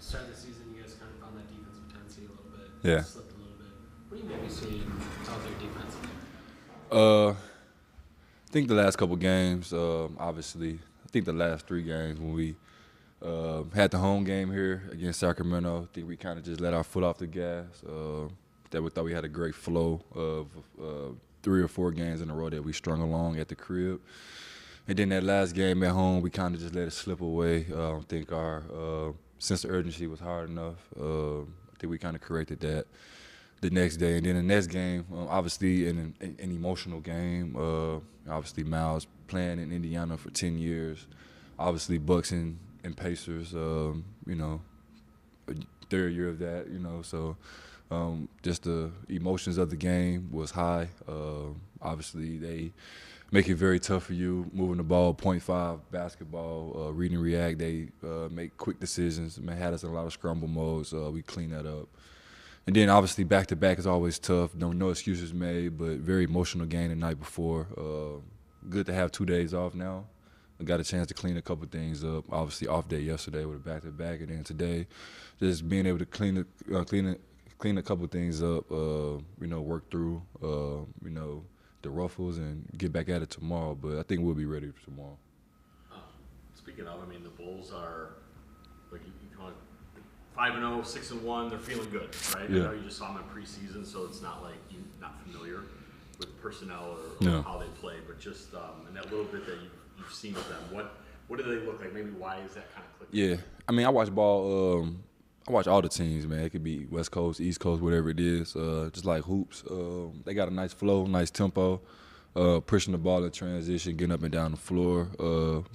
start of the season, you guys kind of found that defensive intensity a little bit. Yeah. Slipped a little bit. What do you maybe see out there defensively? I think the last couple games, obviously, I think the last 3 games when we had the home game here against Sacramento, I think we kind of just let our foot off the gas. That we thought we had a great flow of 3 or 4 games in a row that we strung along at the crib. And then that last game at home, we kind of just let it slip away. I don't think our sense of urgency was hard enough. I think we kind of corrected that the next day. And then the next game, obviously an emotional game. Obviously Miles playing in Indiana for 10 years. Obviously Bucks and Pacers, third year of that, so just the emotions of the game was high. Obviously they make it very tough for you moving the ball, .5 basketball, read and react. They make quick decisions. Had us in a lot of scramble modes. We clean that up. And then obviously back-to-back is always tough. No excuses made, but very emotional game the night before. Good to have 2 days off now. I got a chance to clean a couple things up. Obviously off day yesterday with a back-to-back, and then today just being able to clean a couple things up, work through, the ruffles and get back at it tomorrow. But I think we'll be ready for tomorrow. Speaking of, the Bulls are, like, you call it 5-0, 6-1. They're feeling good, right? Yeah. I know you just saw them in preseason, so it's not like you're not familiar with personnel or how they play, but just in that little bit that you've seen of them, what do they look like? Maybe why is that kind of clicking? Yeah, I watch ball. I watch all the teams, man. It could be West Coast, East Coast, whatever it is. Just like hoops, they got a nice flow, nice tempo, pushing the ball in transition, getting up and down the floor.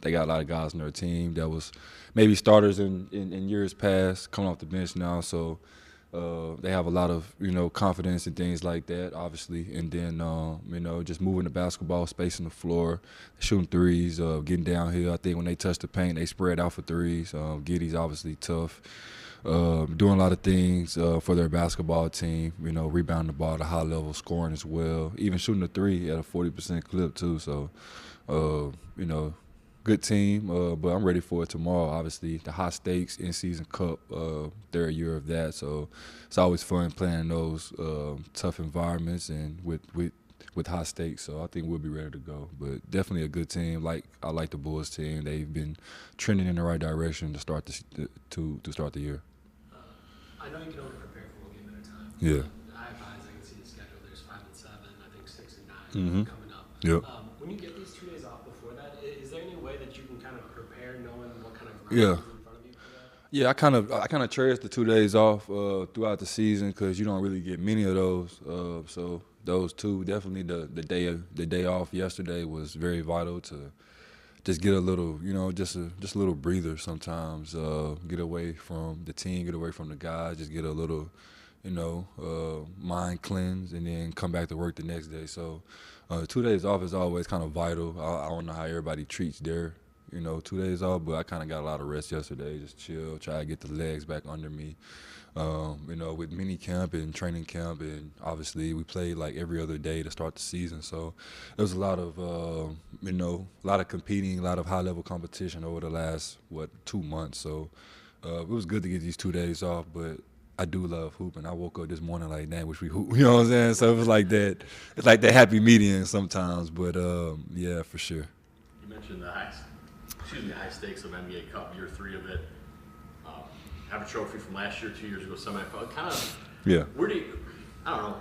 They got a lot of guys on their team that was maybe starters in years past, coming off the bench now. So they have a lot of confidence and things like that, obviously. And then just moving the basketball, spacing the floor, shooting threes, getting downhill. I think when they touch the paint, they spread out for threes. Giddey's obviously tough. Doing a lot of things for their basketball team, rebounding the ball at a high level, scoring as well, even shooting a 3 at a 40% clip too. So, good team, but I'm ready for it tomorrow. Obviously, the high stakes in-season cup, third year of that. So it's always fun playing in those tough environments and with high stakes. So I think we'll be ready to go. But definitely a good team. I like the Bulls team. They've been trending in the right direction to start the year. I know you can only prepare for one game at a time. Yeah. I have eyes. I can see the schedule. There's 5 and 7. I think 6 and 9 coming up. Yep. When you get these 2 days off before that, is there any way that you can kind of prepare, knowing what kind of ground is in front of you for that? Yeah, I kind of cherish the 2 days off throughout the season because you don't really get many of those. So those 2, definitely the day off yesterday was very vital to just get a little, just a little breather sometimes. Get away from the team, get away from the guys, just get a little, mind cleanse, and then come back to work the next day. So 2 days off is always kind of vital. I don't know how everybody treats their, 2 days off, but I kind of got a lot of rest yesterday, just chill, try to get the legs back under me. With mini camp and training camp, and obviously we played like every other day to start the season. So there was a lot of, a lot of competing, a lot of high-level competition over the last, 2 months. So it was good to get these 2 days off, but I do love hooping. I woke up this morning like, damn, wish we hoop. You know what I'm saying? So it was like that. It's like that happy medium sometimes, but yeah, for sure. You mentioned the high stakes of NBA Cup, year 3 of it. Have a trophy from last year, 2 years ago, semifinal. Kind of. Yeah. Where do you? I don't know.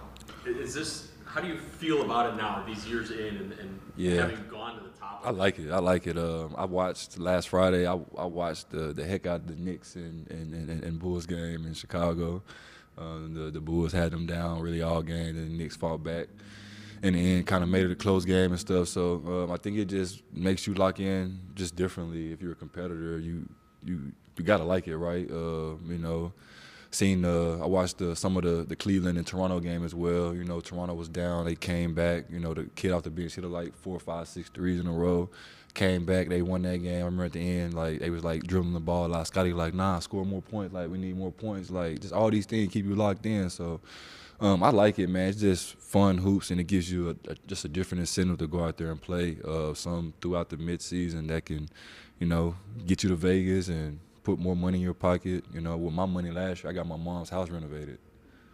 Is this? How do you feel about it now, these years in, and having gone to the top? I like it. I watched last Friday. I watched the heck out of the Knicks and Bulls game in Chicago. The Bulls had them down really all game, and the Knicks fought back in the end, kind of made it a close game and stuff. So I think it just makes you lock in just differently. If you're a competitor, you gotta like it, right? I watched some of the Cleveland and Toronto game as well. Toronto was down, they came back. The kid off the bench hit like 4, 5, 6 threes in a row. Came back, they won that game. I remember at the end, like they was like dribbling the ball a lot. Scotty like, nah, score more points. Like we need more points. Like just all these things keep you locked in. So I like it, man. It's just fun hoops, and it gives you just a different incentive to go out there and play. Some throughout the mid-season that can, get you to Vegas and put more money in your pocket. You know, with my money last year, I got my mom's house renovated.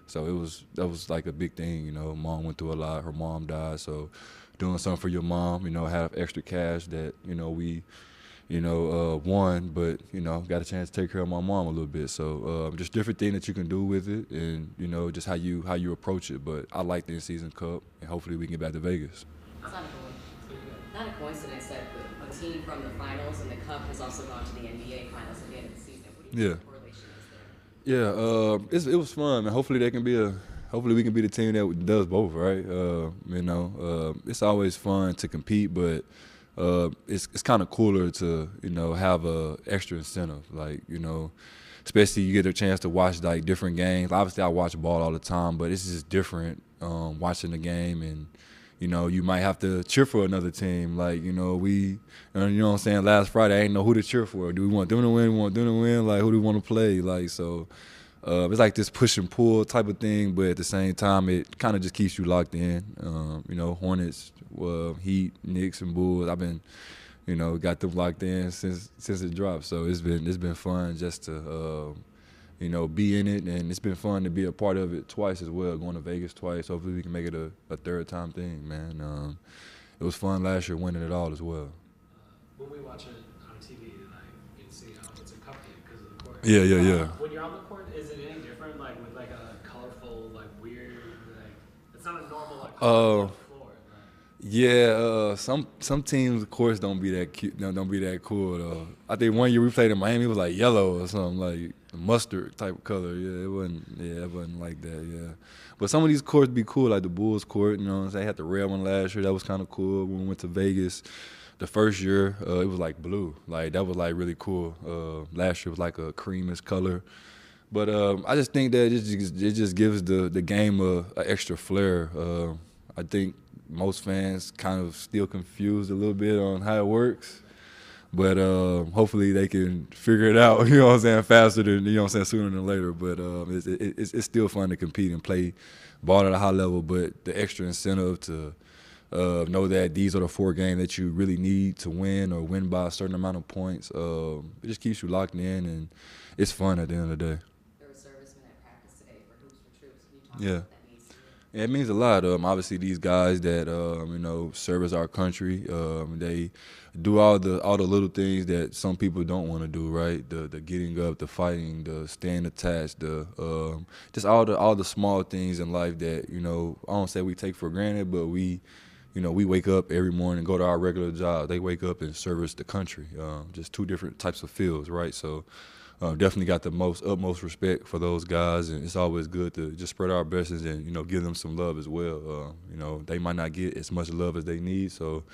So that was like a big thing, you know. Mom went through a lot. Her mom died, so doing something for your mom, you know, have extra cash that, you know, we, you know, won, but, you know, got a chance to take care of my mom a little bit. So just different thing that you can do with it, and, you know, just how you approach it. But I like the in-season cup, and hopefully we can get back to Vegas. It's not a coincidence that a team from the finals and the cup has also gone to the NBA finals at the end of the season. What do you think the correlation is there? Yeah, it was fun, man. Hopefully we can be the team that does both, right? You know, it's always fun to compete, but it's kind of cooler to, you know, have a extra incentive, like, you know, especially you get a chance to watch like different games. Obviously, I watch ball all the time, but it's just different watching the game, and, you know, you might have to cheer for another team. Like, you know, you know what I'm saying, last Friday, I didn't know who to cheer for. Do we want them to win? We want them to win? Like, who do we want to play? Like, so it's like this push and pull type of thing, but at the same time, it kind of just keeps you locked in. You know, Hornets, Heat, Knicks, and Bulls, I've been, you know, got them locked in since it dropped. So it's been fun just to, you know, be in it, and it's been fun to be a part of it twice as well, going to Vegas twice. Hopefully we can make it a third time thing, man. It was fun last year winning it all as well. When we watch it on TV, like, you can see how it's a cup game because of the court. Yeah. When you're on the court, is it any different, like, with like a colorful, like, weird, like, it's not a normal, like, colorful floor? Yeah, some teams, of course, don't be that cute. Don't be that cool though. I think one year we played in Miami, it was like yellow or something, like mustard type of color. Yeah, it wasn't like that. Yeah, but some of these courts be cool, like the Bulls court. You know what I'm saying? They had the red one last year. That was kind of cool. When we went to Vegas, the first year, it was like blue. Like, that was like really cool. Last year was like a creamish color. But I just think that it just gives the game a extra flair. I think most fans kind of still confused a little bit on how it works. But hopefully they can figure it out, you know what I'm saying, faster than, you know what I'm saying, sooner than later. But it's still fun to compete and play ball at a high level, but the extra incentive to know that these are the 4 games that you really need to win or win by a certain amount of points, it just keeps you locked in, and it's fun at the end of the day. There were servicemen at practice today for Hoops for Troops. Can you talk about what that means to you? Yeah, it means a lot. Obviously, these guys that you know, service our country, they do all the little things that some people don't want to do. Right, the getting up, the fighting, the staying attached, the just all the small things in life that, you know, I don't say we take for granted, but we wake up every morning and go to our regular job. They wake up and service the country. Just 2 different types of fields, right? So. Definitely got the utmost respect for those guys, and it's always good to just spread our blessings and, you know, give them some love as well. You know, they might not get as much love as they need, so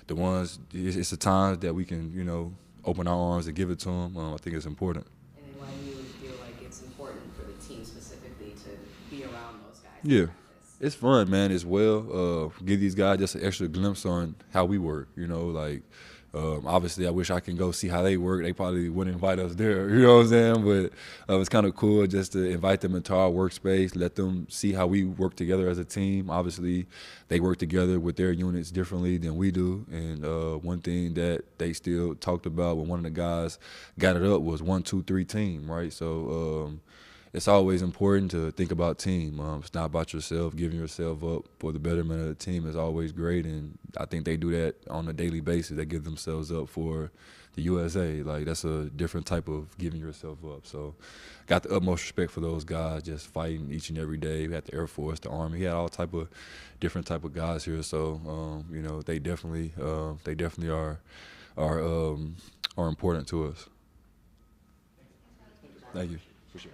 it's the times that we can, you know, open our arms and give it to them. I think it's important. And then why do you feel like it's important for the team specifically to be around those guys? Yeah. It's fun, man, as well. Give these guys just an extra glimpse on how we work, you know, like, obviously, I wish I can go see how they work. They probably wouldn't invite us there, you know what I'm saying? But it's kind of cool just to invite them into our workspace, let them see how we work together as a team. Obviously, they work together with their units differently than we do. And one thing that they still talked about when one of the guys got it up was 1-2-3 team, right? So it's always important to think about team. It's not about yourself. Giving yourself up for the betterment of the team is always great, and I think they do that on a daily basis. They give themselves up for the USA. Like, that's a different type of giving yourself up. So got the utmost respect for those guys just fighting each and every day. We had the Air Force, the Army. We had all different type of guys here. So, you know, they definitely are important to us. Thank you. For sure.